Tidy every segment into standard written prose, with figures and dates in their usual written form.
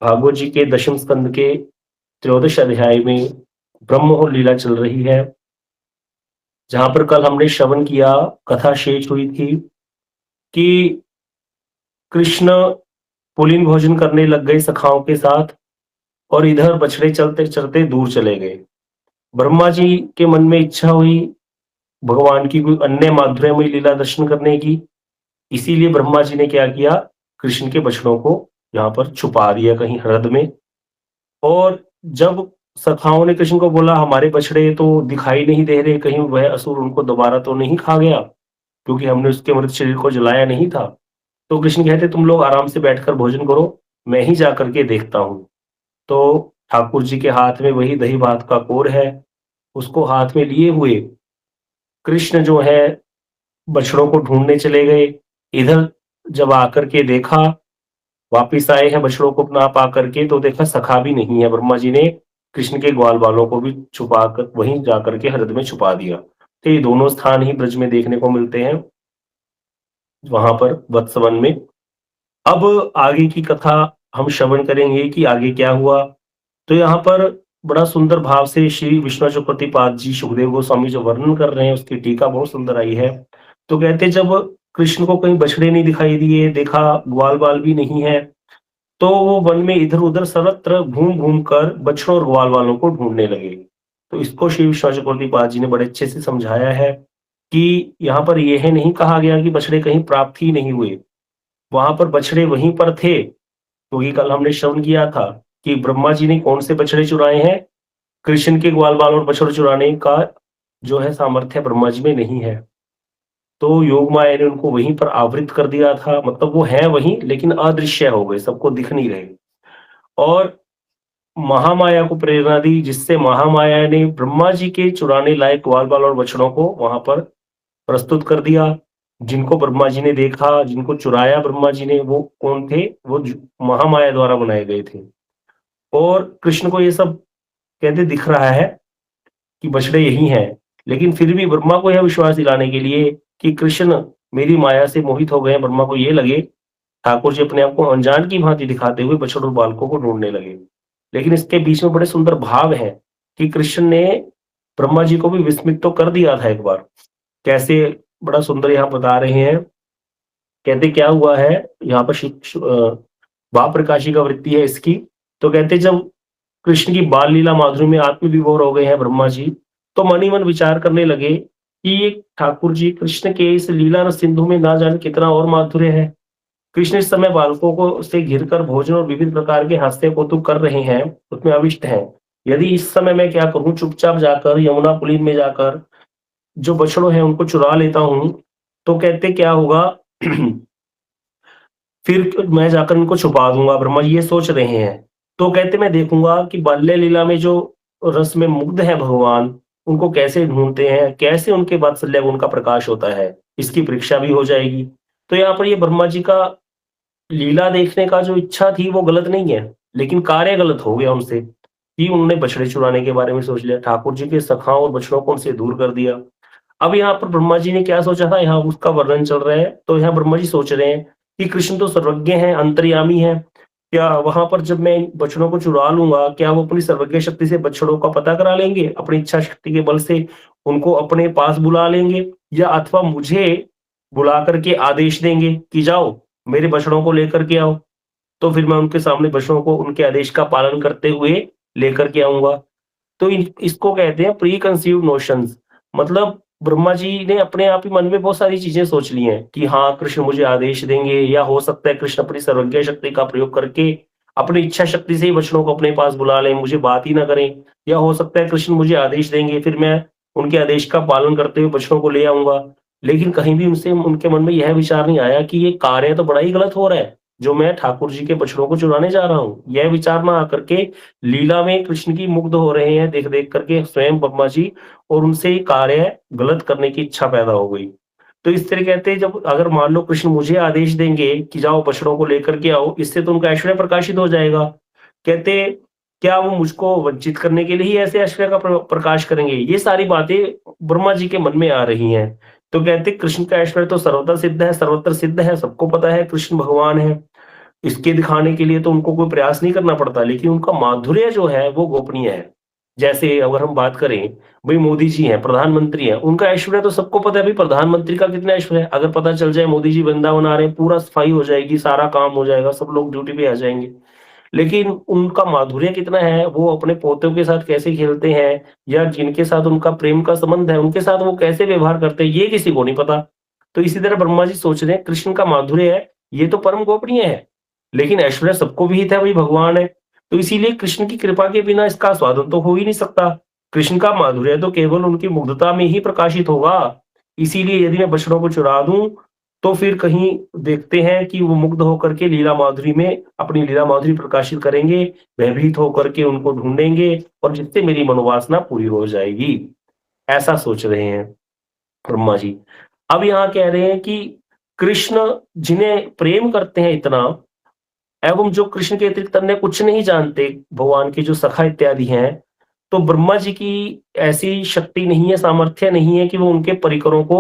भागवत जी के दशम स्कंद के त्रयोदश अध्याय में ब्रह्मोह लीला चल रही है। जहां पर कल हमने श्रवण किया, कथा शेष हुई थी कि कृष्ण पुलिन भोजन करने लग गए सखाओं के साथ और इधर बछड़े चलते चलते दूर चले गए। ब्रह्मा जी के मन में इच्छा हुई भगवान की कोई अन्य माधुर्यमय लीला दर्शन करने की। इसीलिए ब्रह्मा जी ने क्या किया, कृष्ण के बछड़ों को यहाँ पर छुपा दिया कहीं हृद में। और जब सखाओं ने कृष्ण को बोला हमारे बछड़े तो दिखाई नहीं दे रहे, कहीं वह असुर उनको दोबारा तो नहीं खा गया, क्योंकि हमने उसके मृत शरीर को जलाया नहीं था। तो कृष्ण कहते तुम लोग आराम से बैठकर भोजन करो, मैं ही जा करके देखता हूँ। तो ठाकुर जी के हाथ में वही दही भात का कोर है, उसको हाथ में लिए हुए कृष्ण जो है बछड़ों को ढूंढने चले गए। इधर जब आकर के देखा, वापिस आए हैं बछड़ों को अपना पा करके, तो देखा सखा भी नहीं है। ब्रह्मा जी ने कृष्ण के ग्वाल बालों को भी छुपा कर वहीं जाकर के हृदय में छुपा दिया। तो ये दोनों स्थान ही ब्रज में देखने को मिलते हैं, वहां पर वत्सवन में। अब आगे की कथा हम श्रवण करेंगे कि आगे क्या हुआ। तो यहाँ पर बड़ा सुंदर भाव से श्री विष्णु चक्रवर्तीपाद जी सुखदेव गोस्वामी जो वर्णन कर रहे हैं, उसकी टीका बहुत सुंदर आई है। तो कहते जब कृष्ण को कहीं बछड़े नहीं दिखाई दिए, देखा ग्वाल बाल भी नहीं है, तो वो वन में इधर उधर सर्वत्र घूम घूम कर बछड़ों और ग्वाल वालों को ढूंढने लगे। तो इसको श्री विष्णु चक्रवर्तीपाद जी ने बड़े अच्छे से समझाया है कि यहाँ पर यह नहीं कहा गया कि बछड़े कहीं प्राप्त ही नहीं हुए, वहां पर बछड़े वहीं पर थे। क्योंकि कल हमने श्रवण किया था कि ब्रह्मा जी ने कौन से बछड़े चुराए हैं, कृष्ण के ग्वाल बाल और बछड़े चुराने का जो है सामर्थ्य ब्रह्मा जी में नहीं है। तो योग माया ने उनको वहीं पर आवृत कर दिया था, मतलब वो है वहीं लेकिन अदृश्य हो गए, सबको दिख नहीं रहे। और महामाया को प्रेरणा दी, जिससे महामाया ने ब्रह्मा जी के चुराने लायक ग्वाल बाल और बछड़ों को वहां पर प्रस्तुत कर दिया। जिनको ब्रह्मा जी ने देखा, जिनको चुराया ब्रह्मा जी ने, वो कौन थे, वो महामाया द्वारा बनाए गए थे। और कृष्ण को ये सब कहते दिख रहा है कि बछड़े यही हैं, लेकिन फिर भी ब्रह्मा को यह विश्वास दिलाने के लिए कि कृष्ण मेरी माया से मोहित हो गए, ब्रह्मा को ये लगे, ठाकुर जी अपने आप को अनजान की भांति दिखाते हुए बछड़ और बालकों को ढूंढने लगे। लेकिन इसके बीच में बड़े सुंदर भाव हैं कि कृष्ण ने ब्रह्मा जी को भी विस्मित तो कर दिया था एक बार। कैसे, बड़ा सुंदर यहाँ बता रहे हैं। कहते क्या हुआ है यहाँ पर, भाव प्रकाशी का वृत्ति है इसकी। तो कहते जब कृष्ण की बाल लीला माधुरी में आत्मविभोर हो गए हैं ब्रह्मा जी, तो मन ही मन विचार करने लगे कि ये ठाकुर जी कृष्ण के इस लीला रस सिंधु में ना जाने कितना और माधुर्य है। कृष्ण इस समय बालकों को से घिरकर भोजन और विविध प्रकार के हास्य कौतुक कर रहे हैं, उसमें अविष्ट हैं। यदि इस समय मैं क्या करूं, चुपचाप जाकर यमुना पुलिन में जाकर जो बछड़ों हैं उनको चुरा लेता हूं, तो कहते क्या होगा फिर मैं जाकर इनको छुपा दूंगा, ब्रह्मा जी ये सोच रहे हैं। तो कहते मैं देखूंगा कि बाल्य लीला में जो रस में मुग्ध है भगवान, उनको कैसे ढूंढते हैं, कैसे उनके वात्सल्य गुण का प्रकाश होता है, इसकी परीक्षा भी हो जाएगी। तो यहाँ पर ये ब्रह्मा जी का लीला देखने का जो इच्छा थी वो गलत नहीं है, लेकिन कार्य गलत हो गया उनसे कि उन्होंने बछड़े चुराने के बारे में सोच लिया, ठाकुर जी के सखाओं और बछड़ों को उनसे दूर कर दिया। अब यहाँ पर ब्रह्मा जी ने क्या सोचा था, यहाँ उसका वर्णन चल रहा है। तो यहाँ ब्रह्मा जी सोच रहे हैं कि कृष्ण तो सर्वज्ञ हैं, अंतर्यामी हैं, क्या वहां पर जब मैं बछड़ों को चुरा लूंगा, क्या वो अपनी सर्वज्ञ शक्ति से बछड़ों का पता करा लेंगे, अपनी इच्छा शक्ति के बल से उनको अपने पास बुला लेंगे, या अथवा मुझे बुला करके आदेश देंगे कि जाओ मेरे बछड़ों को लेकर के आओ। तो फिर मैं उनके सामने बछड़ों को उनके आदेश का पालन करते हुए लेकर के आऊंगा। तो इसको कहते हैं प्री कंसीव्ड नोशंस। मतलब ब्रह्मा जी ने अपने आप ही मन में बहुत सारी चीजें सोच ली हैं कि हाँ कृष्ण मुझे आदेश देंगे, या हो सकता है कृष्ण अपनी सर्वज्ञ शक्ति का प्रयोग करके अपनी इच्छा शक्ति से ही बछड़ों को अपने पास बुला लें, मुझे बात ही ना करें, या हो सकता है कृष्ण मुझे आदेश देंगे, फिर मैं उनके आदेश का पालन करते हुए बछड़ों को ले आऊंगा। लेकिन कहीं भी उनसे उनके मन में यह विचार नहीं आया कि ये कार्य तो बड़ा ही गलत हो रहा है, जो मैं ठाकुर जी के बछड़ों को चुराने जा रहा हूँ। यह विचार ना आकर के लीला में कृष्ण की मुग्ध हो रहे हैं देख देख करके स्वयं ब्रह्मा जी, और उनसे ये कार्य गलत करने की इच्छा पैदा हो गई। तो इस तरह कहते हैं जब अगर मान लो कृष्ण मुझे आदेश देंगे कि जाओ बछड़ों को लेकर के आओ, इससे तो उनका ऐश्वर्य प्रकाशित हो जाएगा। कहते क्या वो मुझको वंचित करने के लिए ही ऐसे ऐश्वर्य का प्रकाश करेंगे, ये सारी बातें ब्रह्मा जी के मन में आ रही हैं। तो कहते कृष्ण का ऐश्वर्य तो सर्वदा सिद्ध है, सर्वत्र सिद्ध है, सबको पता है कृष्ण भगवान है। इसके दिखाने के लिए तो उनको कोई प्रयास नहीं करना पड़ता, लेकिन उनका माधुर्य जो है वो गोपनीय है। जैसे अगर हम बात करें, भई मोदी जी हैं, प्रधानमंत्री हैं, उनका ऐश्वर्य तो सबको पता है भई प्रधानमंत्री का कितना ऐश्वर्य है। अगर पता चल जाए मोदी जी वृंदावन आ रहे हैं, पूरा सफाई हो जाएगी, सारा काम हो जाएगा, सब लोग ड्यूटी पे आ जाएँगे। लेकिन उनका माधुर्य कितना है, वो अपने पोतों के साथ कैसे खेलते हैं या जिनके साथ उनका प्रेम का संबंध है, उनके साथ वो कैसे व्यवहार करते हैं, ये किसी को नहीं पता। तो इसी तरह ब्रह्मा जी सोच रहे हैं कृष्ण का माधुर्य है, ये तो परम गोपनीय है, लेकिन ऐश्वर्य सबको विहित है, वही भगवान है। तो इसीलिए कृष्ण की कृपा के बिना इसका स्वादन तो हो ही नहीं सकता। कृष्ण का माधुर्य तो केवल उनकी मुग्धता में ही प्रकाशित होगा। इसीलिए यदि मैं बछड़ों को चुरा दूँ, तो फिर कहीं देखते हैं कि वो मुग्ध होकर के लीला माधुरी में अपनी लीला माधुरी प्रकाशित करेंगे, भयभीत होकर के उनको ढूँढेंगे और जिससे मेरी मनोवासना पूरी हो जाएगी। ऐसा सोच रहे हैं ब्रह्मा जी। अब यहाँ कह रहे हैं कि कृष्ण जिन्हें प्रेम करते हैं इतना एवं जो कृष्ण के अतिरिक्त अन्य कुछ नहीं जानते, भगवान के जो सखा इत्यादि हैं, तो ब्रह्मा जी की ऐसी शक्ति नहीं है, सामर्थ्य नहीं है कि वो उनके परिकरों को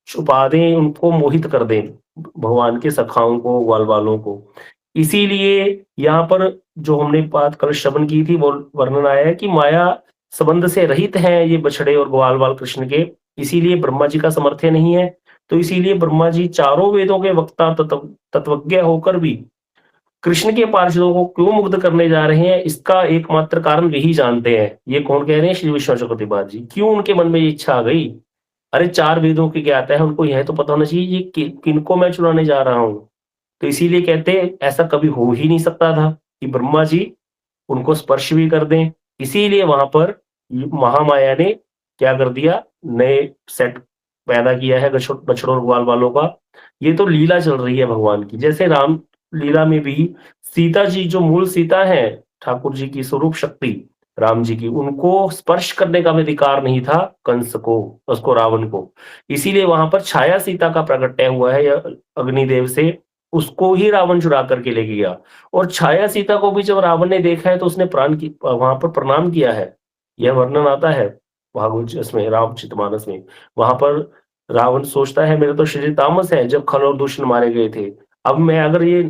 छुपा दें, उनको मोहित कर दें, भगवान के सखाओं को, ग्वालवालों को। इसीलिए यहाँ पर जो हमने बात कल श्रवण की थी, वो वर्णन आया है कि माया संबंध से रहित हैं ये बछड़े और ग्वाल-वाल कृष्ण के, इसीलिए ब्रह्मा जी का सामर्थ्य नहीं है। तो इसीलिए ब्रह्मा जी चारों वेदों के वक्ता तत्वज्ञ होकर भी कृष्ण के पार्षदों को क्यों मुग्ध करने जा रहे हैं, इसका एकमात्र कारण वही जानते हैं। ये कौन कह रहे हैं? श्री विष्णु चक्रवर्ती जी। क्यों उनके मन में ये इच्छा आ गई? अरे 4 वेदों के ज्ञाता है, उनको यह तो पता होना चाहिए ये किनको मैं चुराने जा रहा हूँ। तो इसीलिए कहते हैं ऐसा कभी हो ही नहीं सकता था कि ब्रह्मा जी उनको स्पर्श भी कर दें। इसीलिए वहां पर महामाया ने क्या कर दिया, नए सेट पैदा किया है बछड़ों और ग्वाल वालों का। ये तो लीला चल रही है भगवान की। जैसे राम लीला में भी सीता जी जो मूल सीता है, ठाकुर जी की स्वरूप शक्ति राम जी की, उनको स्पर्श करने का भी अधिकार नहीं था कंस को, उसको रावण को। इसीलिए वहां पर छाया सीता का प्रकट्य हुआ है या अग्निदेव से, उसको ही रावण चुरा करके ले गया। और छाया सीता को भी जब रावण ने देखा है तो उसने प्राण की वहां पर प्रणाम किया है। यह वर्णन आता है भागवत इसमें, रामचरितमानस में। वहां पर रावण सोचता है मेरा तो शरीर तामस है, जब खल और दूषण मारे गए थे। अब मैं अगर ये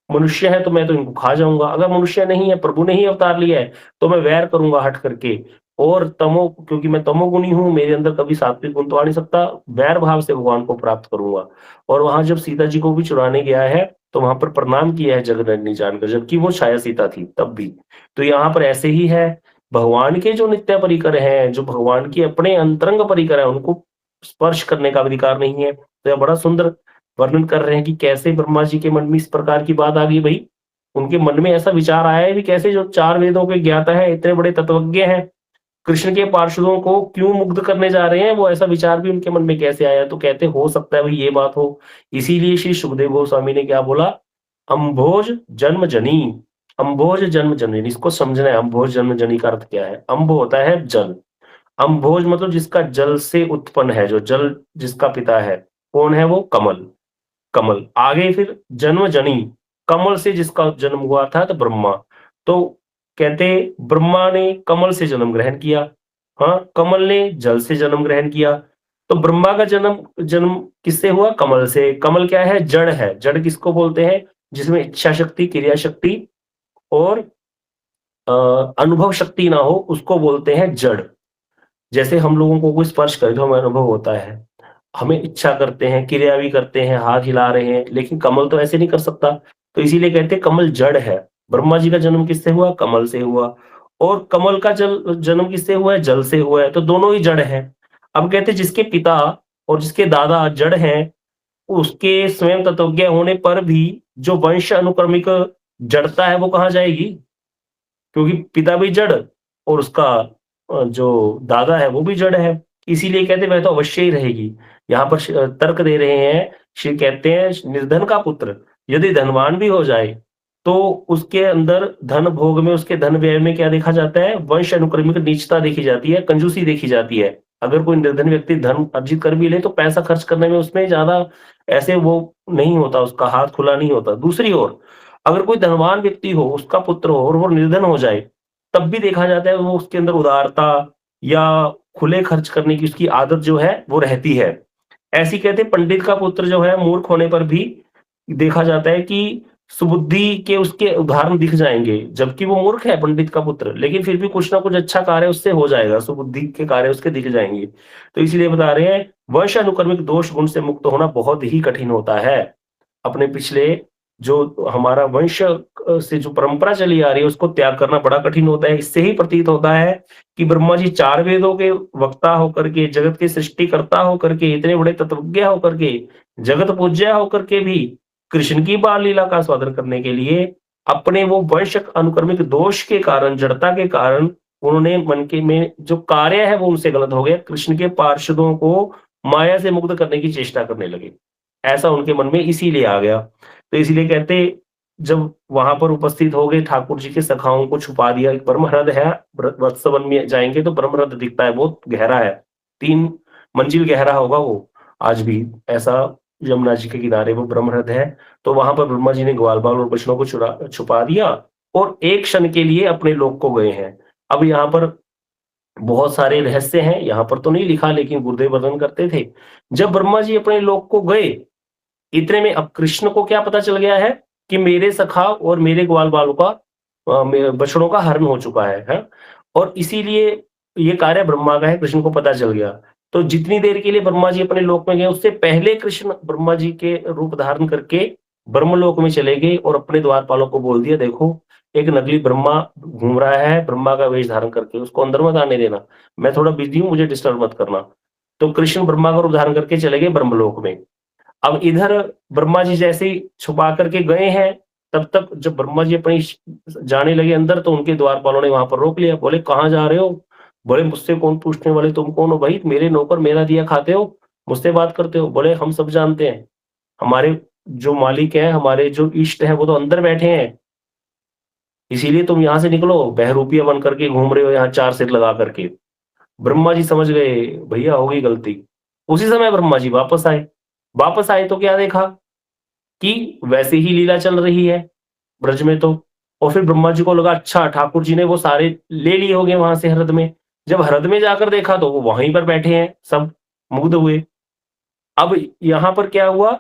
मनुष्य है तो मैं तो इनको खा जाऊंगा, अगर मनुष्य नहीं है, प्रभु ने ही अवतार लिया है, तो मैं वैर करूंगा हट करके। और तमो, क्योंकि मैं तमोगुणी हूं, मेरे अंदर कभी सात्विक गुण तो आ नहीं सकता, वैर भाव से भगवान को प्राप्त करूंगा। और वहां जब सीता जी को भी चुराने गया है तो वहां पर प्रणाम किया है जगन्नाथ जानकर, जबकि वो छाया सीता थी तब भी। तो यहाँ पर ऐसे ही है, भगवान के जो नित्य परिकर हैं, जो भगवान के अपने अंतरंग परिकर है, उनको स्पर्श करने का अधिकार नहीं है। तो यह बड़ा सुंदर वर्णन कर रहे हैं कि कैसे ब्रह्मा जी के मन में इस प्रकार की बात आ गई भाई। उनके मन में ऐसा विचार आया है कि कैसे जो 4 वेदों के ज्ञाता है, इतने बड़े तत्वज्ञ हैं, कृष्ण के पार्षदों को क्यों मुग्ध करने जा रहे हैं, वो ऐसा विचार भी उनके मन में कैसे आया। तो कहते हो सकता है भाई ये बात हो। इसीलिए श्री सुखदेव गोस्वामी ने क्या बोला, अम्भोज जन्म जनी। अम्भोज जन्म जननी, इसको समझना है। अम्भोज जन्म जनी का अर्थ क्या है? अम्भ होता है जल, अम्भोज मतलब जिसका जल से उत्पन्न है, जो जल जिसका पिता है, कौन है वो? कमल। कमल आगे फिर जन्म जनी, कमल से जिसका जन्म हुआ था तो ब्रह्मा। तो कहते ब्रह्मा ने कमल से जन्म ग्रहण किया, हाँ, कमल ने जल से जन्म ग्रहण किया। तो ब्रह्मा का जन्म जन्म किससे हुआ? कमल से। कमल क्या है? जड़ है। जड़ किसको बोलते हैं? जिसमें इच्छा शक्ति, क्रिया शक्ति और अनुभव शक्ति ना हो, उसको बोलते हैं जड़। जैसे हम लोगों को कोई स्पर्श करे तो हमें अनुभव होता है, हमें इच्छा करते हैं, क्रिया भी करते हैं, हाथ हिला रहे हैं, लेकिन कमल तो ऐसे नहीं कर सकता। तो इसीलिए कहते हैं कमल जड़ है। ब्रह्मा जी का जन्म किससे हुआ? कमल से हुआ। और कमल का जन्म किससे हुआ है? जल से हुआ है। तो दोनों ही जड़ हैं। अब कहते हैं जिसके पिता और जिसके दादा जड़ हैं, उसके स्वयं तत्वज्ञ होने पर भी जो वंश अनुक्रमिक जड़ता है वो कहाँ जाएगी? क्योंकि पिता भी जड़ और उसका जो दादा है वो भी जड़ है। इसीलिए कहते हैं वह तो अवश्य ही रहेगी। यहाँ पर तर्क दे रहे हैं, श्री कहते हैं निर्धन का पुत्र यदि धनवान भी हो जाए तो उसके अंदर धन भोग में, उसके धन व्यय में क्या देखा जाता है? वंश अनुक्रमिक नीचता देखी जाती है, कंजूसी देखी जाती है। अगर कोई निर्धन व्यक्ति धन अर्जित कर भी ले तो पैसा खर्च करने में उसमें ज्यादा ऐसे वो नहीं होता, उसका हाथ खुला नहीं होता। दूसरी ओर अगर कोई धनवान व्यक्ति हो, उसका पुत्र हो और वो निर्धन हो जाए, तब भी देखा जाता है वो उसके अंदर उदारता या खुले खर्च करने की उसकी आदत जो है वो रहती है। ऐसी कहते हैं पंडित का पुत्र जो है मूर्ख होने पर भी देखा जाता है कि सुबुद्धि के उसके उदाहरण दिख जाएँगे, जबकि वो मूर्ख है पंडित का पुत्र, लेकिन फिर भी कुछ ना कुछ अच्छा कार्य उससे हो जाएगा, सुबुद्धि के कार्य उसके दिख जाएँगे। तो इसलिए बता रहे हैं, वंश अनुक्रमिक दोष गुण से मुक्त होना बहुत ही कठिन होता है। अपने पिछले जो हमारा वंश से जो परंपरा चली आ रही है, उसको त्याग करना बड़ा कठिन होता है। इससे ही प्रतीत होता है कि ब्रह्मा जी 4 वेदों के वक्ता होकर के, जगत के सृष्टिकर्ता होकर के, इतने बड़े तत्वज्ञ होकर के, जगत पूज्य होकर के भी कृष्ण की बाल लीला का स्वादन करने के लिए अपने वो वंश अनुक्रमिक दोष के कारण, जड़ता के कारण उन्होंने मन के में जो कार्य है वो उनसे गलत हो गया। कृष्ण के पार्षदों को माया से मुक्त करने की चेष्टा करने लगे। ऐसा उनके मन में इसीलिए आ गया। तो इसीलिए कहते जब वहां पर उपस्थित हो गए ठाकुर जी के सखाओं को छुपा दिया। एक ब्रह्मरथ है, वत्सवन में जाएंगे तो ब्रह्मरथ दिखता है, बहुत गहरा है, 3 मंजिल गहरा होगा वो आज भी। ऐसा यमुना जी के किनारे वो ब्रह्मरथ है। तो वहां पर ब्रह्मा जी ने ग्वाल बाल और बछड़ों को छुपा दिया और एक क्षण के लिए अपने लोक को गए हैं। अब यहाँ पर बहुत सारे रहस्य हैं, यहाँ पर तो नहीं लिखा, लेकिन गुरुदेव वर्णन करते थे। जब ब्रह्मा जी अपने लोक को गए, इतने में अब कृष्ण को क्या पता चल गया है कि मेरे सखा और मेरे ग्वाल बालों का बछड़ों का हरण हो चुका है? और इसीलिए ये कार्य ब्रह्मा का है, कृष्ण को पता चल गया। तो जितनी देर के लिए ब्रह्मा जी अपने लोक में गए, उससे पहले कृष्ण ब्रह्मा जी के रूप धारण करके ब्रह्मलोक में चले गए और अपने द्वारपालों को बोल दिया, देखो एक नकली ब्रह्मा घूम रहा है, ब्रह्मा का वेश धारण करके, उसको अंदर मत आने देना, मैं थोड़ा बिजी हूँ, मुझे डिस्टर्ब मत करना। तो कृष्ण ब्रह्मा का रूप धारण करके चले गए ब्रह्मलोक में। अब इधर ब्रह्मा जी जैसे ही छुपा करके गए हैं, तब तक जब ब्रह्मा जी अपनी जाने लगे अंदर, तो उनके द्वारपालों ने वहां पर रोक लिया। बोले कहाँ जा रहे हो? बोले मुझसे कौन पूछने वाले, तुम कौन हो भाई? मेरे नौकर, मेरा दिया खाते हो, मुझसे बात करते हो? बोले हम सब जानते हैं, हमारे जो मालिक है, हमारे जो इष्ट है, वो तो अंदर बैठे हैं, इसीलिए तुम यहाँ से निकलो, बहरूपिया बन करके घूम रहे हो यहाँ 4 सिर लगा करके। ब्रह्मा जी समझ गए भैया हो गई गलती। उसी समय ब्रह्मा जी वापस आए। वापस आए तो क्या देखा कि वैसे ही लीला चल रही है ब्रज में तो। और फिर ब्रह्मा जी को लगा अच्छा ठाकुर जी ने वो सारे ले लिए होंगे वहां से हरद में। जब हरद में जाकर देखा तो वो वहीं पर बैठे हैं सब, मुग्ध हुए। अब यहाँ पर क्या हुआ,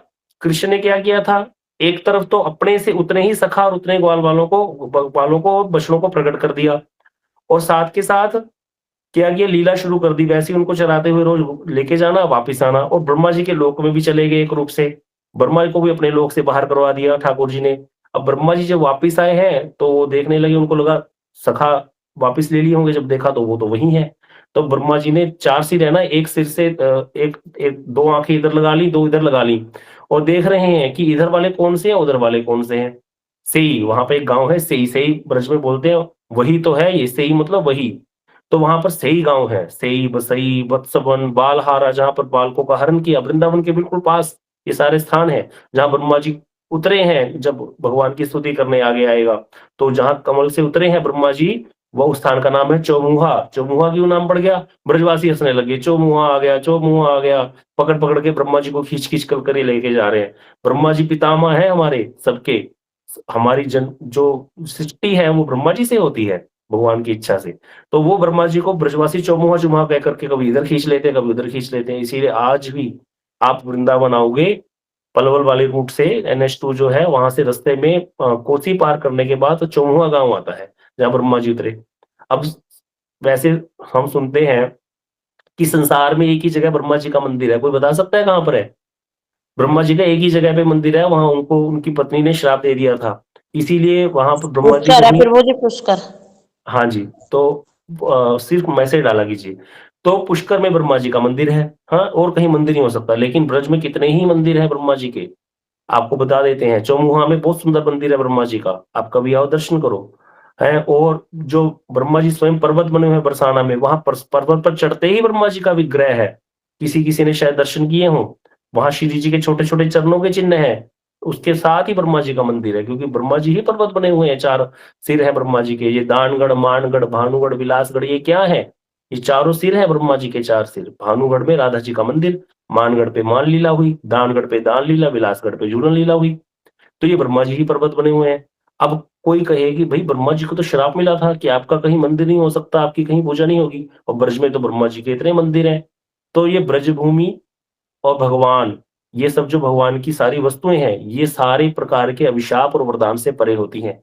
कृष्ण ने क्या किया था, एक तरफ तो अपने से उतने ही सखा और उतने ग्वालों को और बछड़ों को प्रकट कर दिया, और साथ के साथ क्या किया, लीला शुरू कर दी। वैसे ही उनको चराते हुए रोज लेके जाना, वापिस आना, और ब्रह्मा जी के लोक में भी चले गए एक रूप से। ब्रह्मा जी को भी अपने लोक से बाहर करवा दिया ठाकुर जी ने। अब ब्रह्मा जी जब वापिस आए हैं तो वो देखने लगे, उनको लगा सखा वापिस ले लिए होंगे, जब देखा तो वो तो वही है। तो ब्रह्मा जी ने 4 सिर है ना, एक सिर से एक एक 2 आंखें इधर लगा ली, 2 इधर लगा ली, और देख रहे हैं कि इधर वाले कौन से हैं, उधर वाले कौन से हैं। सेई, वहां पे एक गांव है सेई, सेई ब्रज में बोलते हैं, वही तो है ये सेई, मतलब वही। तो वहां पर सेई गांव है, सेई, बसई, वत्सवन, बालहारा, जहां पर बालकों का हरण किया, वृंदावन के बिल्कुल पास ये सारे स्थान है जहां ब्रह्मा जी उतरे हैं। जब भगवान की स्तुति करने आगे आएगा, तो जहां कमल से उतरे हैं ब्रह्मा जी, वो उस स्थान का नाम है चौमुहा। चौमुहा क्यों नाम पड़ गया? ब्रजवासी हंसने लगे, चौमुहा आ गया, चौमुहा आ गया, पकड़ पकड़ के ब्रह्मा जी को खींच खींच कर लेके जा रहे हैं। ब्रह्मा जी पितामह है हमारे सबके, हमारी जन जो सृष्टि है वो ब्रह्मा जी से होती है, भगवान की इच्छा से। तो वो ब्रह्मा जी को ब्रजवासी चौमुहा चुमुहा कह करके कभी इधर खींच लेते हैं, कभी उधर खींच लेते हैं। इसीलिए आज भी आप वृंदावन आओगे पलवल वाले रूट से, NH2 जो है वहां से रास्ते में कोसी पार करने के बाद तो चौमुहा गांव आता है जहां ब्रह्मा जी उतरे। अब वैसे हम सुनते हैं कि संसार में एक ही जगह ब्रह्मा जी का मंदिर है, कोई बता सकता है कहां पर है? ब्रह्मा जी का एक ही जगह पे मंदिर है, वहां उनको उनकी पत्नी ने श्राप दे दिया था, इसीलिए वहां पर ब्रह्मा जी पुष्कर है, वहीं। फिर वो जो पुष्कर। हाँ जी, तो सिर्फ मैसेज डाला कीजिए। तो पुष्कर में ब्रह्मा जी का मंदिर है, हाँ, और कहीं मंदिर नहीं हो सकता। लेकिन ब्रज में कितने ही मंदिर है ब्रह्मा जी के, आपको बता देते हैं। चौमुहा में बहुत सुंदर मंदिर है ब्रह्मा जी का, आप कभी आओ दर्शन करो, है। और जो ब्रह्मा जी स्वयं पर्वत बने हुए हैं बरसाना में, वहां पर्वत पर चढ़ते ही ब्रह्मा जी का विग्रह है, किसी किसी ने शायद दर्शन किए हों। वहां श्री जी के छोटे छोटे चरणों के चिन्ह है, उसके साथ ही ब्रह्मा जी का मंदिर है, क्योंकि ब्रह्मा जी ही पर्वत बने हुए हैं, 4 सिर है ब्रह्मा जी के। ये दानगढ़, मानगढ़, भानुगढ़, विलासगढ़, ये क्या है? ये चारों सिर है ब्रह्मा जी के, 4 सिर। भानुगढ़ में राधा जी का मंदिर, मानगढ़ पे मान लीला हुई, दानगढ़ पे दान लीला, विलासगढ़ पे झूलन लीला हुई। तो ये ब्रह्मा जी ही पर्वत बने हुए हैं। अब कोई कहे कि भाई ब्रह्मा जी को तो श्राप मिला था कि आपका कहीं मंदिर नहीं हो सकता, आपकी कहीं पूजा नहीं होगी, और ब्रज में तो ब्रह्मा जी के इतने मंदिर हैं। तो ये ब्रज भूमि और भगवान, ये सब जो भगवान की सारी वस्तुएँ हैं, ये सारे प्रकार के अभिशाप और वरदान से परे होती हैं।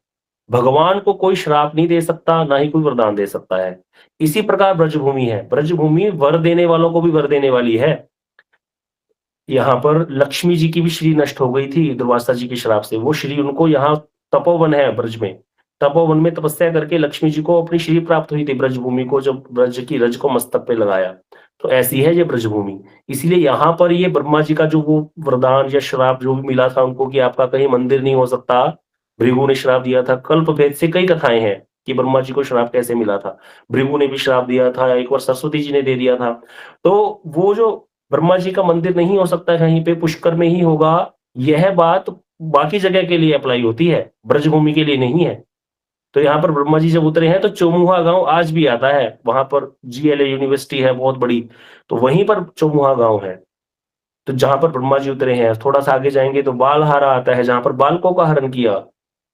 भगवान को कोई श्राप नहीं दे सकता, ना ही कोई वरदान दे सकता है। इसी प्रकार ब्रजभूमि है। ब्रजभूमि वर देने वालों को भी वर देने वाली है। यहाँ पर लक्ष्मी जी की भी श्री नष्ट हो गई थी दुर्वासा जी के श्राप से। वो श्री उनको यहाँ तपोवन है ब्रज में। तपोवन में तपस्या करके लक्ष्मी जी को अपनी श्री प्राप्त हुई थी ब्रजभूमि को, जब ब्रज की रज को मस्तक पे लगाया। तो ऐसी है ये ब्रजभूमि। इसीलिए यहाँ पर ये ब्रह्मा जी का जो वो वरदान या श्राप जो भी मिला था उनको कि आपका कहीं मंदिर नहीं हो सकता, भृगु ने श्राप दिया था। कल्प भेद से कई कथाएँ हैं कि ब्रह्मा जी को श्राप कैसे मिला था। भृगु ने भी श्राप दिया था, एक बार सरस्वती जी ने दे दिया था। तो वो जो ब्रह्मा जी का मंदिर नहीं हो सकता कहीं पे, पुष्कर में ही होगा, यह बात बाकी जगह के लिए अप्लाई होती है, ब्रजभूमि के लिए नहीं है। तो यहाँ पर ब्रह्मा जी जब उतरे हैं तो चौमुहा गाँव आज भी आता है, वहाँ पर जीएलए यूनिवर्सिटी है बहुत बड़ी, तो वहीं पर चौमुहा गाँव है। तो जहाँ पर ब्रह्मा जी उतरे हैं, थोड़ा-सा आगे जाएँगे तो बालहारा आता है, जहाँ पर बालकों का हरण किया।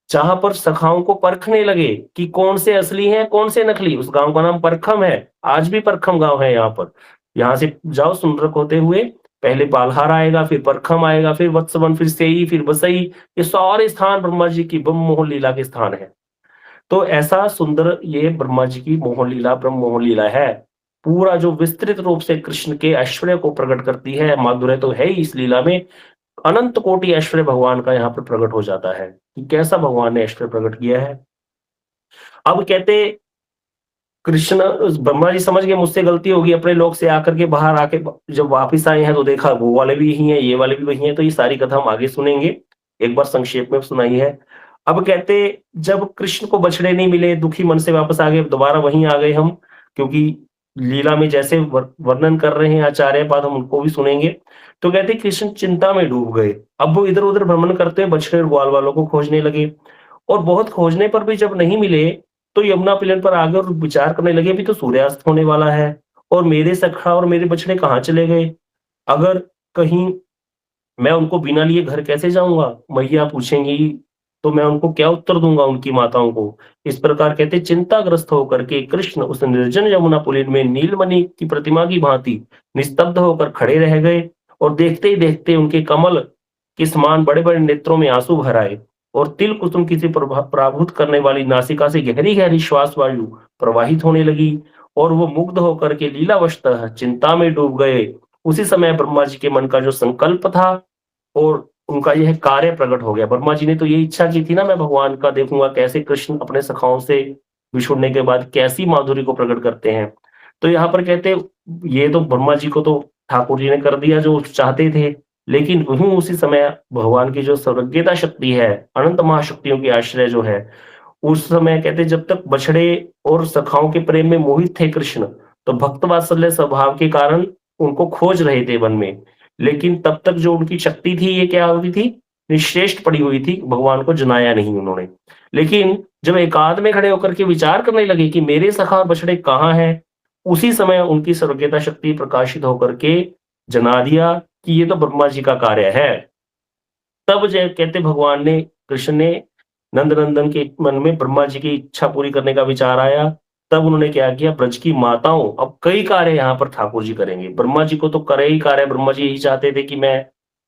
जहाँ पर सखाओं को परखने लगे कि कौन से असली हैं, कौन से नकली। उस गाँव का नाम परखम है, आज भी परखम गाँव है यहाँ पर। यहाँ से जाओ सुंदरक होते हुए, पहले बालहार आएगा, फिर परखम आएगा, फिर वत्सवन, फिर सेई, फिर बसई। ये सारे स्थान ब्रह्मा जी की ब्रह्म मोहन लीला के स्थान हैं। तो ऐसा सुंदर ये ब्रह्मा जी की मोहन लीला, ब्रह्म मोहन लीला है। पूरा जो विस्तृत रूप से कृष्ण के ऐश्वर्य को प्रकट करती है, माधुर्य तो है ही इस लीला में। अनंत कोटि ऐश्वर्य भगवान का यहाँ पर प्रकट हो जाता है कि कैसा भगवान ने ऐश्वर्य प्रकट किया है। अब कहते कृष्ण ब्रह्मा जी समझ गए मुझसे गलती होगी, अपने लोक से आकर के बाहर आके जब वापिस आए हैं तो देखा वो वाले भी यही हैं, ये वाले भी वही हैं। तो ये सारी कथा हम आगे सुनेंगे, एक बार संक्षेप में सुनाई है। अब कहते जब कृष्ण को बछड़े नहीं मिले, दुखी मन से वापस आ गए, दोबारा वहीं आ गए हम, क्योंकि लीला में जैसे वर्णन कर रहे हैं आचार्य पाद हम उनको भी सुनेंगे। तो कहते कृष्ण चिंता में डूब गए। अब वो इधर-उधर भ्रमण करते हुए बछड़े और ग्वाल वालों को खोजने लगे, और बहुत खोजने पर भी जब नहीं मिले तो यमुना पिलन पर आ गए और विचार करने लगे अभी तो सूर्यास्त होने वाला है, और मेरे सखा और मेरे बछड़े कहाँ चले गए? अगर कहीं मैं उनको बिना लिए घर कैसे जाऊँगा? मैया पूछेंगी तो मैं उनको क्या उत्तर दूँगा उनकी माताओं को? इस प्रकार कहते चिंताग्रस्त होकर के कृष्ण उस निर्जन यमुना पुलिन में नीलमणि की प्रतिमा की भांति निस्तब्ध होकर खड़े रह गए, और देखते ही देखते उनके कमल के समान बड़े-बड़े नेत्रों में आंसू भर आए, और तिल कुसुम किसी पराभूत करने वाली नासिका से गहरी-गहरी श्वास वायु प्रवाहित होने लगी, और वो मुग्ध होकर के लीलावशतः चिंता में डूब गए। उसी समय ब्रह्मा जी के मन का जो संकल्प था और उनका यह कार्य प्रकट हो गया। ब्रह्मा जी ने तो ये इच्छा की थी ना, मैं भगवान का देखूँगा कैसे कृष्ण अपने सखाओं से विछुड़ने के बाद कैसी माधुरी को प्रकट करते हैं। तो यहाँ पर कहते ये तो ब्रह्मा जी को तो ठाकुर जी ने कर दिया जो चाहते थे, लेकिन वहीं उसी समय भगवान की जो सर्वज्ञता शक्ति है, अनंत महाशक्तियों की आश्रय जो है, उस समय कहते जब तक बछड़े और सखाओं के प्रेम में मोहित थे कृष्ण, तो भक्त वात्सल्य स्वभाव के कारण उनको खोज रहे थे वन में। लेकिन तब तक जो उनकी शक्ति थी ये क्या होती थी? निश्रेष्ठ पड़ी हुई थी, भगवान को जनाया नहीं उन्होंने। लेकिन जब एकांत में खड़े होकर के विचार करने लगे कि मेरे सखा और बछड़े कहाँ हैं? उसी समय उनकी सर्वज्ञता शक्ति प्रकाशित होकर के जना दिया कि ये तो ब्रह्मा जी का कार्य है। तब जो कहते भगवान ने कृष्ण ने नंद नंदन के मन में ब्रह्मा जी की इच्छा पूरी करने का विचार आया। तब उन्होंने क्या किया, ब्रज की माताओं अब कई कार्य यहाँ पर ठाकुर जी करेंगे। ब्रह्मा जी को तो करे ही कार्य, ब्रह्मा जी यही चाहते थे कि मैं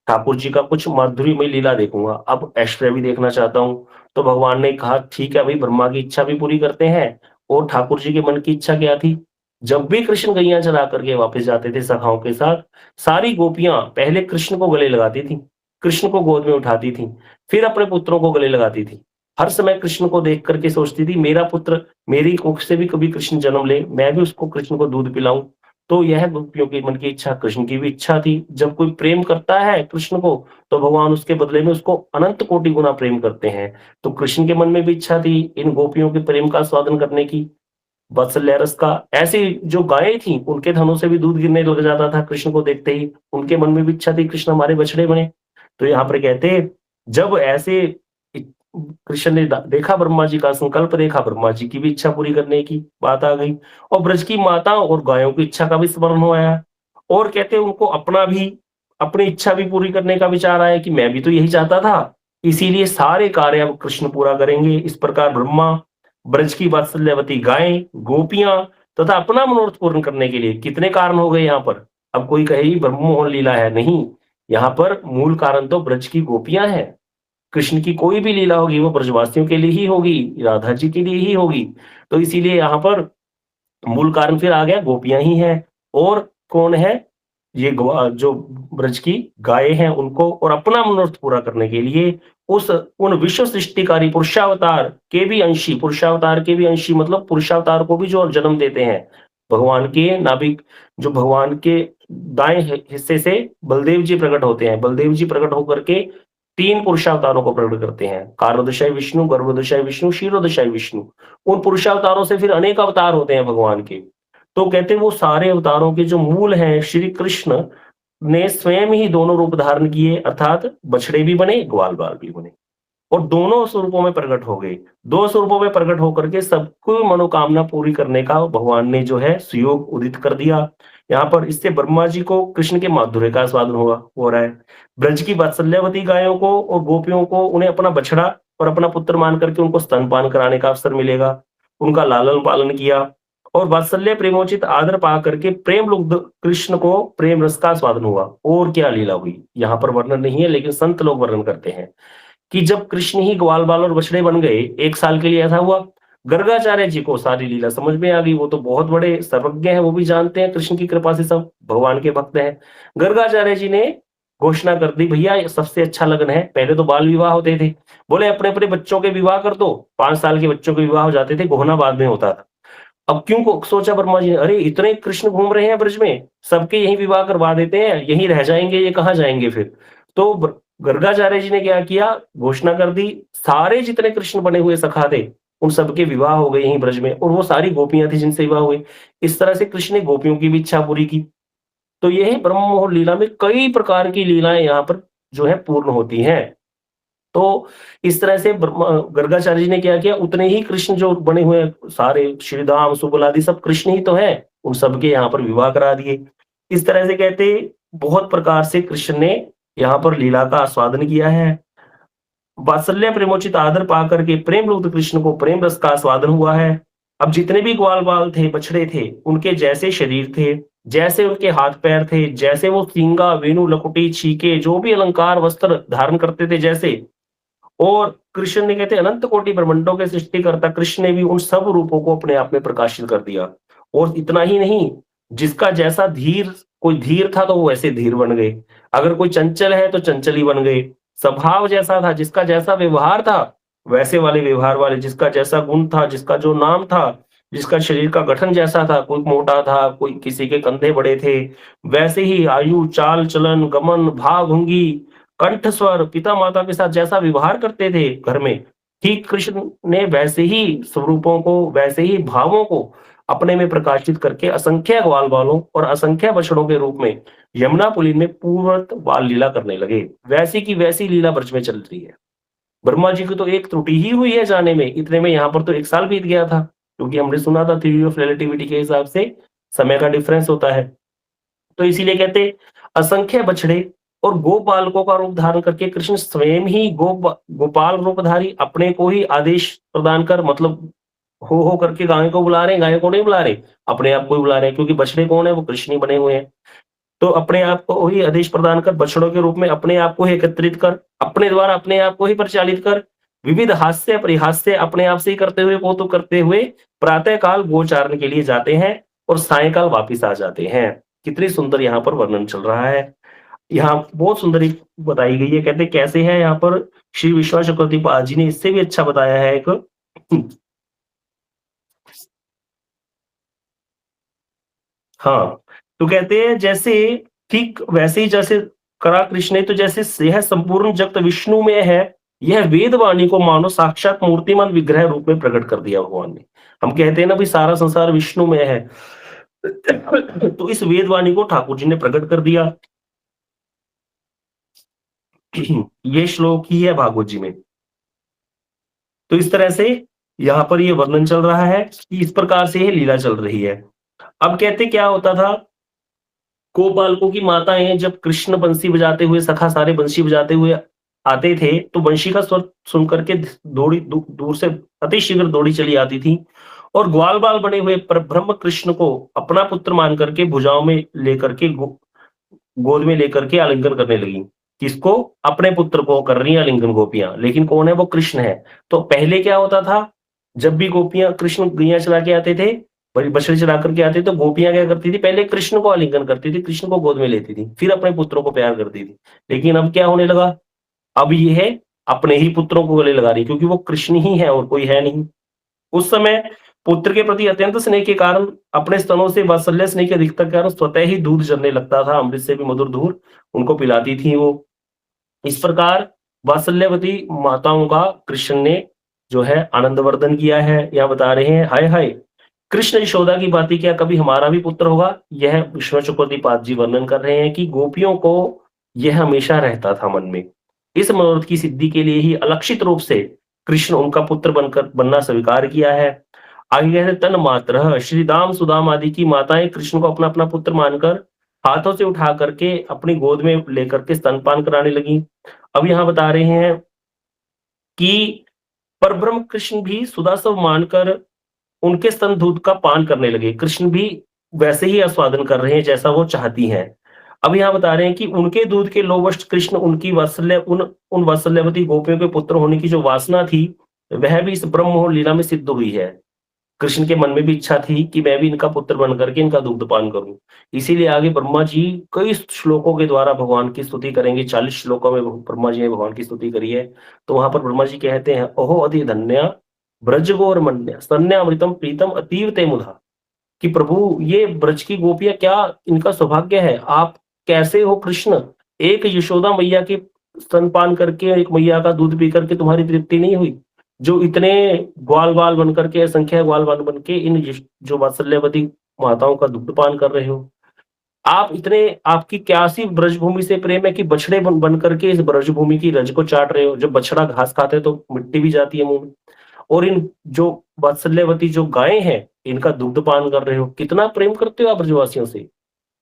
ठाकुर जी का कुछ माधुर्यमय लीला देखूंगा, अब ऐश्वर्य भी देखना चाहता हूँ। तो भगवान ने कहा ठीक है भाई, ब्रह्मा की इच्छा भी पूरी करते हैं। और ठाकुर जी के मन की इच्छा क्या थी? जब भी कृष्ण गैया चरा करके वापस जाते थे सखाओं के साथ, सारी गोपियां पहले कृष्ण को गले लगाती थी, कृष्ण को गोद में उठाती थी, फिर अपने पुत्रों को गले लगाती थी। हर समय कृष्ण को देख करके सोचती थी मेरा पुत्र मेरी कुख से भी कभी कृष्ण जन्म ले, मैं भी उसको कृष्ण को दूध पिलाऊं। तो यह गोपियों के मन की इच्छा, कृष्ण की भी इच्छा थी। जब कोई प्रेम करता है कृष्ण को, तो भगवान उसके बदले में उसको अनंत कोटि गुना प्रेम करते हैं। तो कृष्ण के मन में भी इच्छा थी इन गोपियों के प्रेम का स्वादन करने की, वात्सल्य रस का। ऐसी जो गायें थी उनके थनों से भी दूध गिरने लग जाता था कृष्ण को देखते ही, उनके मन में भी इच्छा थी कृष्ण हमारे बछड़े बने। तो यहाँ पर कहते जब ऐसे कृष्ण ने देखा, ब्रह्मा जी का संकल्प देखा, ब्रह्मा जी की भी इच्छा पूरी करने की बात आ गई, और ब्रज की माताओं और गायों की इच्छा का भी स्मरण हो आया। और कहते उनको अपना भी अपनी इच्छा भी पूरी करने का विचार आया कि मैं भी तो यही चाहता था, इसीलिए सारे कार्य अब कृष्ण पूरा करेंगे। इस प्रकार ब्रह्मा, ब्रज की वात्सल्यवती गायें, गोपियां तथा अपना मनोरथ पूर्ण करने के लिए कितने कारण हो गए यहाँ पर। अब कोई कहे ब्रह्म मोहन लीला है, नहीं, यहाँ पर मूल कारण तो ब्रज की गोपियां हैं। कृष्ण की कोई भी लीला होगी वो ब्रजवासियों के लिए ही होगी, राधा जी के लिए ही होगी। तो इसीलिए यहाँ पर मूल कारण फिर आ गया गोपियां ही हैं। और कौन है? ये जो ब्रज की गायें हैं उनको, और अपना मनोरथ पूरा करने के लिए उस उन विश्व सृष्टिकारी पुरुषावतार के भी अंशी मतलब पुरुषावतार को भी जो जन्म देते हैं, भगवान के नाभिक, जो भगवान के दाएं हिस्से से बलदेव जी प्रकट होते हैं। बलदेव जी प्रकट होकर के 3 पुरुषावतारों को प्रकट करते हैं, कारोदशाई विष्णु, गर्भोदशाई विष्णु, क्षीरोदशाई विष्णु। उन पुरुषावतारों से फिर अनेक अवतार होते हैं भगवान के। तो कहते हैं वो सारे अवतारों के जो मूल हैं, श्री कृष्ण ने स्वयं ही दोनों रूप धारण किए, अर्थात बछड़े भी बने, ग्वाल बाल भी बने, और दोनों स्वरूपों में प्रकट हो गए। 2 स्वरूपों में प्रकट होकर के सबको मनोकामना पूरी करने का भगवान ने जो है सुयोग उदित कर दिया। यहाँ पर इससे ब्रह्मा जी को कृष्ण के माधुर्य का आस्वादन हो रहा है। ब्रज की वात्सल्यवती गायों को और गोपियों को उन्हें अपना बछड़ा और अपना पुत्र मान करके उनको स्तनपान कराने का अवसर मिलेगा। उनका लालन पालन किया और वात्सल्य प्रेमोचित आदर पा करके प्रेम लुब्ध कृष्ण को प्रेम रस का आस्वादन हुआ। और क्या लीला हुई यहाँ पर वर्णन नहीं है, लेकिन संत लोग वर्णन करते हैं कि जब कृष्ण ही ग्वाल बाल और बछड़े बन गए, 1 साल के लिए ऐसा हुआ। गर्गाचार्य जी को सारी लीला समझ में आ गई, वो तो बहुत बड़े सर्वज्ञ हैं, वो भी जानते हैं कृष्ण की कृपा से सब भगवान के भक्त हैं। गर्गाचार्य जी ने घोषणा कर दी, भैया ये सबसे अच्छा लगन है। पहले तो बाल विवाह होते थे, बोले अपने अपने बच्चों के विवाह कर दो। 5 साल के बच्चों के विवाह हो जाते थे, गोहना बाद में होता था। अब क्यों को सोचा ब्रह्मा जी ने, अरे इतने कृष्ण घूम रहे हैं ब्रज में, सबके यही विवाह करवा देते हैं, यहीं रह जाएंगे, ये कहाँ जाएंगे फिर। तो गर्गाचार्य जी ने क्या किया, घोषणा कर दी, सारे जितने कृष्ण बने हुए सखा थे उन सबके विवाह हो गए यहीं ब्रज में, और वो सारी गोपियां थी जिनसे विवाह हुए। इस तरह से कृष्ण ने गोपियों की भी इच्छा पूरी की। तो ये ब्रह्म मुहूर्त लीला में कई प्रकार की लीलाएं यहाँ पर जो है पूर्ण होती हैं। तो इस तरह से गर्गाचार्य जी ने क्या किया, उतने ही कृष्ण जो बने हुए सारे श्रीधाम सुबल आदि सब कृष्ण ही तो है, उन सबके यहाँ पर विवाह करा दिए। इस तरह से कहते बहुत प्रकार से कृष्ण ने यहाँ पर लीला का आस्वादन किया है। वात्सल्य प्रेमोचित आदर पा करके प्रेम लुब्ध कृष्ण को प्रेम रस का आस्वादन हुआ है। अब जितने भी ग्वाल बाल थे, बछड़े थे, उनके जैसे शरीर थे, जैसे उनके हाथ पैर थे, जैसे वो सींगा वेणु लकुटी छीके जो भी अलंकार वस्त्र धारण करते थे जैसे, और कृष्ण ने कहते अनंत कोटि ब्रह्मांडों के सृष्टिकर्ता कृष्ण ने भी उन सब रूपों को अपने आप में प्रकाशित कर दिया। और इतना ही नहीं, जिसका जैसा धीर, कोई धीर था तो वो वैसे धीर बन गए, अगर कोई चंचल है तो चंचल ही बन गए। स्वभाव जैसा था, जिसका जैसा व्यवहार था वैसे वाले व्यवहार वाले, जिसका जैसा गुण था, जिसका जो नाम था, जिसका शरीर का गठन जैसा था, कोई मोटा था, कोई किसी के कंधे बड़े थे, वैसे ही आयु चाल चलन गमन भाव भंगी कंठ स्वर पिता माता के साथ जैसा व्यवहार करते थे घर में, ठीक कृष्ण ने वैसे ही स्वरूपों को, वैसे ही भावों को अपने में प्रकाशित करके असंख्य ग्वाल बालों और असंख्य बछड़ों के रूप में यमुना पुलिन में पूर्ण बाल लीला करने लगे। वैसी की वैसी लीला ब्रज में चल रही है। ब्रह्मा जी की तो एक त्रुटि ही हुई है जाने में, इतने में यहाँ पर तो 1 साल बीत गया था, क्योंकि हमने सुना था थ्योरी ऑफ रिलेटिविटी के हिसाब से समय का डिफरेंस होता है। तो इसीलिए कहते असंख्य बछड़े और गोपालकों का रूप धारण करके कृष्ण स्वयं ही गोपाल रूपधारी अपने को ही आदेश प्रदान कर, मतलब हो करके गाय को बुला रहे हैं, गाय को नहीं बुला रहे, अपने आप को ही बुला रहे हैं, क्योंकि बछड़े कौन है, वो कृष्ण ही बने हुए हैं। तो अपने आप को ही आदेश प्रदान कर, बछड़ों के रूप में अपने आप को ही एकत्रित कर, अपने द्वारा अपने आप को ही परिचालित कर, विविध हास्य परिहास्य अपने आप से ही करते हुए, कौतुक करते हुए प्रातः काल गोचारण के लिए जाते हैं और सायंकाल वापिस आ जाते हैं। कितनी सुंदर यहाँ पर वर्णन चल रहा है। यहाँ बहुत सुंदर एक बताई गई है, कहते कैसे है, यहाँ पर श्री विश्वास चक्रवर्ती जी ने इससे भी अच्छा बताया है एक। हाँ, तो कहते हैं जैसे ठीक वैसे ही जैसे करा कृष्ण ने, तो जैसे यह संपूर्ण जगत विष्णु में है, यह वेद वाणी को मानो साक्षात मूर्तिमान विग्रह रूप में प्रकट कर दिया भगवान ने। हम कहते हैं ना भाई सारा संसार विष्णु में है, तो इस वेद वाणी को ठाकुर जी ने प्रकट कर दिया। ये श्लोक ही है भागवत जी में। तो इस तरह से यहाँ पर ये वर्णन चल रहा है कि इस प्रकार से ये लीला चल रही है। अब कहते क्या होता था, गोपालकों की माताएं जब कृष्ण बंसी बजाते हुए, सखा सारे बंसी बजाते हुए आते थे, तो बंशी का स्वर सुन करके दौड़ी दूर से अति शीघ्र दौड़ी चली आती थी, और ग्वाल बाल बने हुए पर ब्रह्म कृष्ण को अपना पुत्र मान करके भुजाओं में लेकर के गोद में लेकर के आलिंगन करने लगी। किसको? अपने पुत्र को कर रही हैं आलिंगन गोपियाँ, लेकिन कौन है वो? कृष्ण है। तो पहले क्या होता था, जब भी गोपियाँ कृष्ण गैया चरा के आते थे, बछड़े चरा करके आते तो गोपियाँ क्या करती थी, पहले कृष्ण को आलिंगन करती थी, कृष्ण को गोद में लेती थी, फिर अपने पुत्रों को प्यार करती थी। लेकिन अब क्या होने लगा, अब ये है अपने ही पुत्रों को गले लगा रही, क्योंकि वो कृष्ण ही है और कोई है नहीं। उस समय पुत्र के प्रति अत्यंत स्नेह के कारण, अपने स्तनों से वात्सल्य स्नेह की अधिकता के कारण स्वतः ही दूध झरने लगता था, अमृत से भी मधुर दूध उनको पिलाती थी वो। इस प्रकार वात्सल्यवती माताओं का कृष्ण ने जो है आनंदवर्धन किया है। यहाँ बता रहे हैं, हाय हाय कृष्ण यशोदा की बातें, क्या कभी हमारा भी पुत्र होगा? यह विष्णु चक्रवर्तीपाद जी वर्णन कर रहे हैं कि गोपियों को यह हमेशा रहता था मन में। इस मनोरथ की सिद्धि के लिए ही अलक्षित रूप से कृष्ण उनका पुत्र बनना स्वीकार किया है। आगे कहते हैं, तन मात्र श्री दाम सुदाम आदि की माताएं कृष्ण को अपना अपना पुत्र मानकर हाथों से उठा करके अपनी गोद में लेकर के स्तनपान कराने लगी। अब यहाँ बता रहे हैं कि परब्रह्म कृष्ण भी सुदासव मानकर उनके स्तन दूध का पान करने लगे। कृष्ण भी वैसे ही आस्वादन कर रहे हैं जैसा वो चाहती हैं। अब यहाँ बता रहे हैं कि उनके दूध के लोभवश कृष्ण उनकी वात्सल्य उन वात्सल्यवती गोपियों के पुत्र होने की जो वासना थी, वह भी इस ब्रह्म मोहन लीला में सिद्ध हुई है। कृष्ण के मन में भी इच्छा थी कि मैं भी इनका पुत्र बन करके इनका दुग्धपान करूं। इसीलिए आगे ब्रह्मा जी कई श्लोकों के द्वारा भगवान की स्तुति करेंगे। 40 श्लोकों में ब्रह्मा जी ने भगवान की स्तुति करी है। तो वहां पर ब्रह्मा जी कहते हैं, ओहो अधि धन्य ब्रज गोर मन्य स्तन्यामृतम प्रीतम अतीव ते मुधा, कि प्रभु ये ब्रज की गोपियां, क्या इनका सौभाग्य है, आप कैसे हो कृष्ण? एक यशोदा मैया के स्तनपान करके, एक मैया का दूध पी करके तुम्हारी तृप्ति नहीं हुई, जो इतने ग्वाल बाल बन करके, असंख्य ग्वाल बाल बन के इन जो वात्सल्यवती माताओं का दुग्धपान कर रहे हो, आप इतने, आपकी क्या सी ब्रजभूमि से प्रेम है कि बछड़े बन करके इस ब्रजभूमि की रज को चाट रहे हो। जब बछड़ा घास खाते हैं तो मिट्टी भी जाती है मुंह में, और इन जो वात्सल्यवती जो गायें हैं, इनका दुग्धपान कर रहे हो। कितना प्रेम करते हो आप ब्रजवासियों से।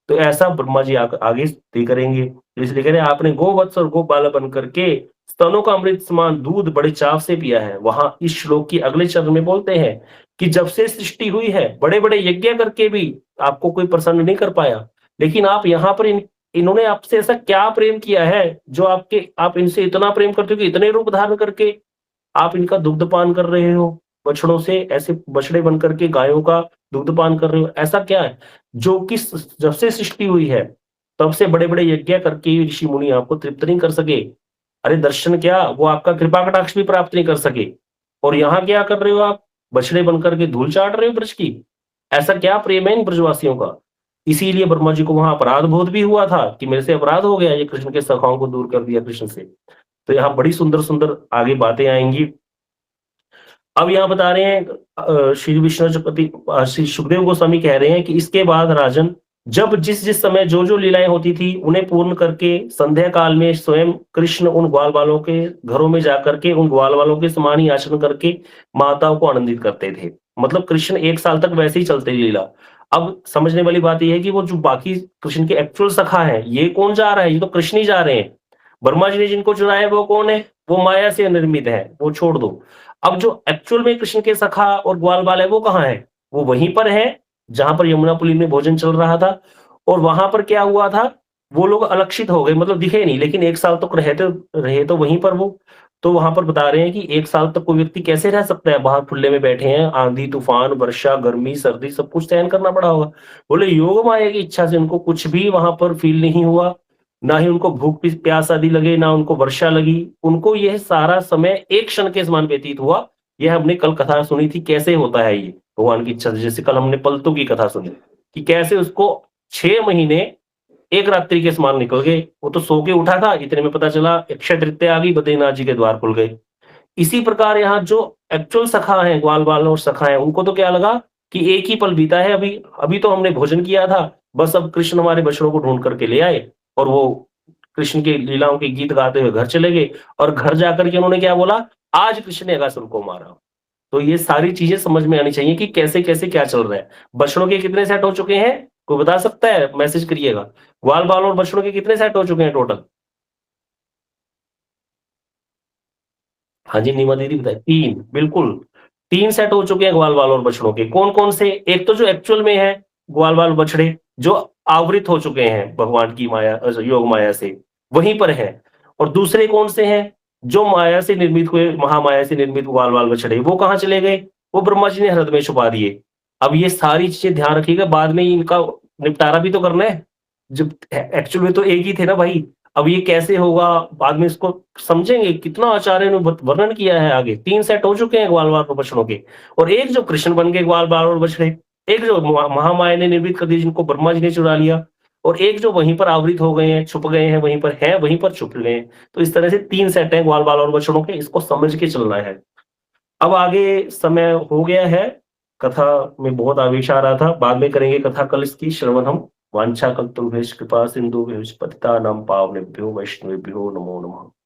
तो ऐसा ब्रह्मा जी आगे स्तुति करेंगे। इसलिए कह रहे हैं, आपने गोवत्स और गोपाल बन करके स्तनों का अमृत समान दूध बड़े चाव से पिया है। वहां इस श्लोक की अगले चरण में बोलते हैं कि जब से सृष्टि हुई है, बड़े बड़े यज्ञ करके भी आपको कोई प्रसन्न नहीं कर पाया, लेकिन आप यहाँ पर इन्होंने आपसे ऐसा क्या प्रेम किया है जो आप इनसे इतना प्रेम करते हो कि इतने रूप धारण करके आप इनका दुग्धपान कर रहे हो। बछड़ों से ऐसे बछड़े बन करके गायों का दुग्धपान कर रहे हो। ऐसा क्या है जो कि जब से सृष्टि हुई है तब से बड़े बड़े यज्ञ करके ऋषि मुनि आपको तृप्त नहीं कर सके। अरे दर्शन क्या, वो आपका कृपा कटाक्ष भी प्राप्त नहीं कर सके, और यहाँ क्या कर रहे हो आप? बछड़े बनकर के धूल चाट रहे हो ब्रज की। ऐसा क्या प्रेम है इन ब्रजवासियों का। इसीलिए ब्रह्मा जी को वहां अपराध बोध भी हुआ था कि मेरे से अपराध हो गया, ये कृष्ण के सखाओं को दूर कर दिया कृष्ण से। तो यहाँ बड़ी सुंदर सुंदर आगे बातें आएंगी। अब यहाँ बता रहे हैं, श्री विष्णु चक्रवर्ती श्री सुखदेव गोस्वामी कह रहे हैं कि इसके बाद राजन, जब जिस जिस समय जो जो लीलाएं होती थी उन्हें पूर्ण करके संध्या काल में स्वयं कृष्ण उन ग्वाल बालों के घरों में जाकर के उन ग्वाल बालों के समान ही आचरण करके माताओं को आनंदित करते थे। मतलब कृष्ण 1 साल तक वैसे ही चलते लीला। अब समझने वाली बात यह है कि वो जो बाकी कृष्ण के एक्चुअल सखा है, ये कौन जा रहा है? ये तो कृष्ण ही जा रहे हैं। ब्रह्मा जी ने जिनको चुनाया है वो कौन है? वो माया से निर्मित है, वो छोड़ दो। अब जो एक्चुअल में कृष्ण के सखा और ग्वाल बाल है वो कहाँ है? वो वहीं पर है जहां पर यमुना पुली में भोजन चल रहा था। और वहां पर क्या हुआ था, वो लोग अलक्षित हो गए, मतलब दिखे नहीं, लेकिन 1 साल तक रहे तो वहीं पर वो। तो वहां पर बता रहे हैं कि 1 साल तक कोई व्यक्ति कैसे रह सकता है? बाहर खुले में बैठे हैं, आंधी तूफान वर्षा गर्मी सर्दी सब कुछ सहन करना पड़ा होगा। बोले योग माया की इच्छा से उनको कुछ भी वहां पर फील नहीं हुआ, ना ही उनको भूख प्यास आदि लगे, ना उनको वर्षा लगी। उनको यह सारा समय एक क्षण के समान व्यतीत हुआ। यह हमने कल कथा सुनी थी, कैसे होता है ये भगवान की इच्छा से। जैसे कल हमने पलतू की कथा सुनी कि कैसे उसको 6 महीने एक रात्रि के समान निकल गए। वो तो सो के उठा था, इतने में पता चला अक्षय तृतीया आ गई, बद्रीनाथ जी के द्वार खुल गए। इसी प्रकार यहाँ जो एक्चुअल सखा है, ग्वाल बाल और सखा है, उनको तो क्या लगा कि एक ही पल बीता है, अभी अभी तो हमने भोजन किया था, बस अब कृष्ण हमारे बछड़ों को ढूंढ करके ले आए, और वो कृष्ण की लीलाओं के गीत गाते हुए घर चले गए। और घर जाकर के उन्होंने क्या बोला, आज कृष्ण ने अगासुर को मारा। तो ये सारी चीजें समझ में आनी चाहिए कि कैसे कैसे क्या चल रहा है। बछड़ों के कितने सेट हो चुके हैं, कोई बता सकता है? मैसेज करिएगा। ग्वाल बाल और बछड़ों के कितने सेट हो चुके हैं टोटल? हाँ जी, नीमा दीदी बताए। 3, बिल्कुल 3 सेट हो चुके हैं ग्वाल बाल और बछड़ों के। कौन कौन से? एक तो जो एक्चुअल में है ग्वाल बाल बछड़े, जो आवृत हो चुके हैं भगवान की माया योग माया से, वहीं पर हैं। और दूसरे कौन से हैं? जो माया से निर्मित हुए, महामाया से निर्मित ग्वाल-वाल बछड़े, वो कहाँ चले गए? वो ब्रह्मा जी ने हृदय में छुपा दिए। अब ये सारी चीज़ें ध्यान रखिएगा, बाद में इनका निपटारा भी तो करना है। जब एक्चुअल में तो एक ही थे ना भाई। अब ये कैसे होगा, बाद में इसको समझेंगे। कितना आचार्य ने वर्णन किया है आगे। 3 सेट हो चुके हैं ग्वाल-वाल और बछड़ों के, और एक जो कृष्ण बन गए ग्वाल-बाल और बछड़े, एक जो महामाया ने निर्मित कर दी, जिनको ब्रह्मा जी ने चुरा लिया, और एक जो वहीं पर आवृत हो गए हैं, छुप गए हैं, वहीं पर हैं, वहीं पर छुप गए हैं। तो इस तरह से 3 सेट हैं ग्वाल-बाल और बछड़ों के, इसको समझ के चलना है। अब आगे समय हो गया है, कथा में बहुत आवेश आ रहा था, बाद में करेंगे कथा कल इसकी श्रवण हम। वांछाकल्पतरुभ्यश्च कृपा सिंधुभ्यश्च पतितानां पावनेभ्यो वैष्णवेभ्यो नमो नमः।